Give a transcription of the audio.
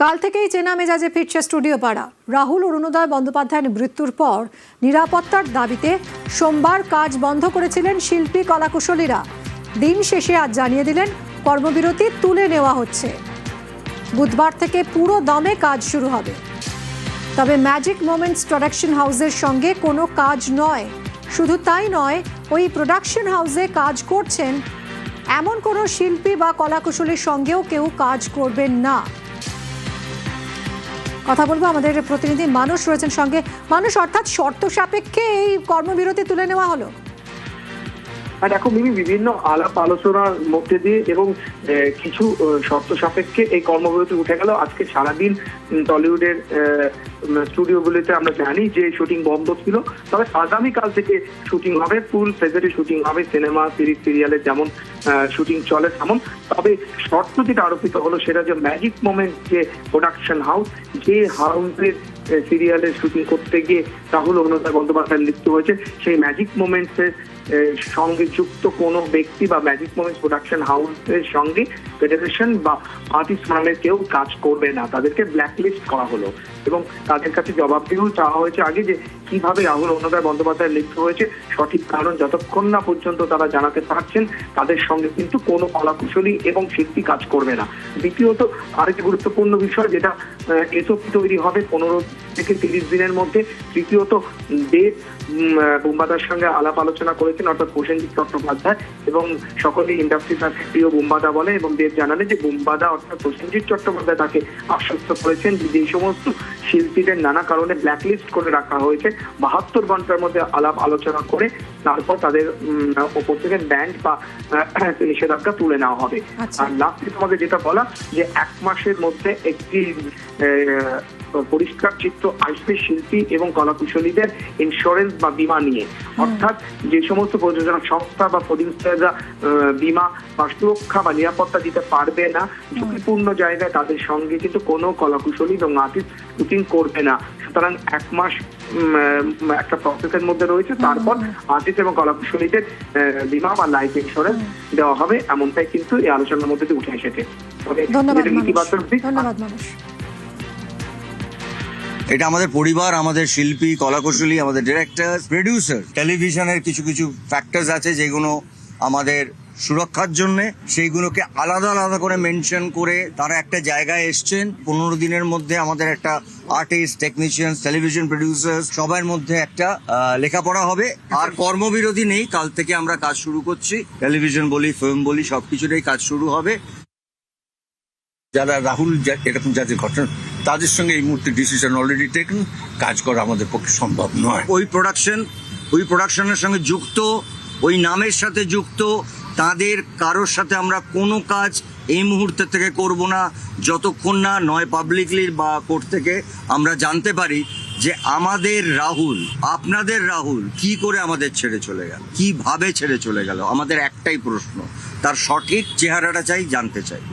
কাল থেকেই চেনা মেজাজে ফিরছে স্টুডিও পাড়া। রাহুল অরুণোদয় বন্দ্যোপাধ্যায়ের মৃত্যুর পর নিরাপত্তার দাবিতে সোমবার কাজ বন্ধ করেছিলেন শিল্পী কলাকুশলীরা। দিন শেষে আজ জানিয়ে দিলেন কর্মবিরতি তুলে নেওয়া হচ্ছে। বুধবার থেকে পুরো দমে কাজ শুরু হবে। তবে ম্যাজিক মোমেন্টস প্রোডাকশন হাউসের সঙ্গে কোনো কাজ নয়। শুধু তাই নয়, ওই প্রোডাকশন হাউসে কাজ করছেন এমন কোনো শিল্পী বা কলাকুশলীর সঙ্গেও কেউ কাজ করবেন না। কথা বলবো, আমাদের প্রতিনিধি মানুষ রয়েছেন সঙ্গে। মানুষ, অর্থাৎ শর্ত সাপেক্ষে এই কর্মবিরতি তুলে নেওয়া হলো? দেখো মিমি, বিভিন্ন আলাপ আলোচনার মধ্যে দিয়ে এবং কিছু শর্ত সাপেক্ষে এই কর্মবিরতি উঠে গেল। আজকে সারাদিন টলিউডের স্টুডিওগুলিতে আমরা জানি যে শুটিং বন্ধ ছিল, তবে আগামীকাল থেকে শুটিং হবে, ফুল ফেজারে শুটিং হবে। সিনেমা সিরিয়ালের যেমন শুটিং চলে তেমন। তবে শর্ত যেটা আরোপিত হলো সেটা যে ম্যাজিক মোমেন্ট যে প্রোডাকশন হাউস, যে হাউসের সিরিয়ালের শুটিং করতে গিয়ে রাহুল অরুণোদয় বন্দ্যোপাধ্যায়ের মৃত্যু হয়েছে, সেই ম্যাজিক মোমেন্টসের সঙ্গে যুক্ত কোনো ব্যক্তি বা ম্যাজিক মোমেন্টস প্রোডাকশন হাউসের সঙ্গে ফেডারেশন বা আর্টিস্ট নামের কেউ কাজ করবে না। তাদেরকে ব্ল্যাকলিস্ট করা হলো এবং তাদের কাছে জবাবদিহিও চাওয়া হয়েছে আগে যে কিভাবে রাহুল অরুণোদয় বন্দ্যোপাধ্যায়ের মৃত্যু হয়েছে সঠিক কারণ যতক্ষণ না পর্যন্ত তারা জানাতে পারছেন তাদের সঙ্গে কিন্তু কোনো কলাকুশলী এবং শিল্পী কাজ করবে না। দ্বিতীয়ত আরেকটি গুরুত্বপূর্ণ বিষয় যেটা এসওপি তৈরি হবে 15 থেকে 30 দিনের মধ্যে। তৃতীয়ত দেব বুম্বাদার সঙ্গে আলাপ আলোচনা করেছেন, অর্থাৎ প্রসেনজিৎ চট্টোপাধ্যায়, এবং সকলেই ইন্ডাস্ট্রির কাছে প্রিয় বুম্বাদা বলে, এবং দেব জানালে যে বুম্বাদা অর্থাৎ প্রসেনজিৎ চট্টোপাধ্যায় তাকে আশ্বস্ত করেছেন যে সমস্ত শিল্পীদের নানা কারণে ব্ল্যাকলিস্ট করে রাখা হয়েছে 72 ঘন্টার মধ্যে আলাপ আলোচনা করে তারপর তাদের ওপর থেকে ব্যান্ড বা নিষেধাজ্ঞা তুলে নেওয়া হবে। আর লাস্টে তোমাদের যেটা বলা যে 1 মাসের মধ্যে একটি পরিষ্কার চিত্র আসবে শিল্পী এবং কলাকুশলীদের ইন্স্যুরেন্স বা বীমা নিয়ে। অর্থাৎ যে সমস্ত প্রযোজনা সংস্থা বা প্রডিউসাররা বীমা বা সুরক্ষা বা নিরাপত্তা দিতে পারবে না ঝুঁকিপূর্ণ জায়গায়, তাদের সঙ্গে কিন্তু কোনো কলাকুশলী এবং আর্টিস্ট শুটিং করবে না। সুতরাং 1 মাস একটা প্রসেসের মধ্যে রয়েছে, তারপর আর্টিস্ট এবং কলাকুশলীদের বীমা বা লাইফ ইন্স্যুরেন্স দেওয়া হবে, এমনটাই কিন্তু এই আলোচনার মধ্যে উঠে এসেছে। ধন্যবাদ মানুষ। এটা আমাদের পরিবার, আমাদের শিল্পী, কলাকুশলী, আমাদের ডিরেক্টর, প্রডিউসার। টেলিভিশনের কিছু কিছু ফ্যাক্টরস আছে যেগুলো আমাদের সুরক্ষার জন্যে, সেইগুলোকে আলাদা আলাদা করে মেনশন করে তারা একটা জায়গায় এসছেন। 15 দিনের মধ্যে আমাদের একটা আর্টিস্ট, টেকনিশিয়ান, টেলিভিশন প্রডিউসার সবার মধ্যে একটা লেখাপড়া হবে। আর কর্মবিরতি নেই, কাল থেকে আমরা কাজ শুরু করছি। টেলিভিশন বলি, ফিল্ম বলি, সবকিছুতেই কাজ শুরু হবে। যারা রাহুল এরকম যাদের ঘটনা, তাদের সঙ্গে এই মুহূর্তে ডিসিশন অলরেডি টেকেন, কাজ করা আমাদের পক্ষে সম্ভব নয়। ওই প্রোডাকশনের সঙ্গে যুক্ত, ওই নামের সাথে যুক্ত তাদের কারোর সাথে আমরা কোনো কাজ এই মুহূর্তে থেকে করব না, যতক্ষণ না নয় পাবলিকলি বা কোর্ট থেকে আমরা জানতে পারি যে আমাদের রাহুল, আপনাদের রাহুল কি করে আমাদের ছেড়ে চলে গেল, কিভাবে ছেড়ে চলে গেল। আমাদের একটাই প্রশ্ন, তার সঠিক চেহারাটা চাই, জানতে চাই।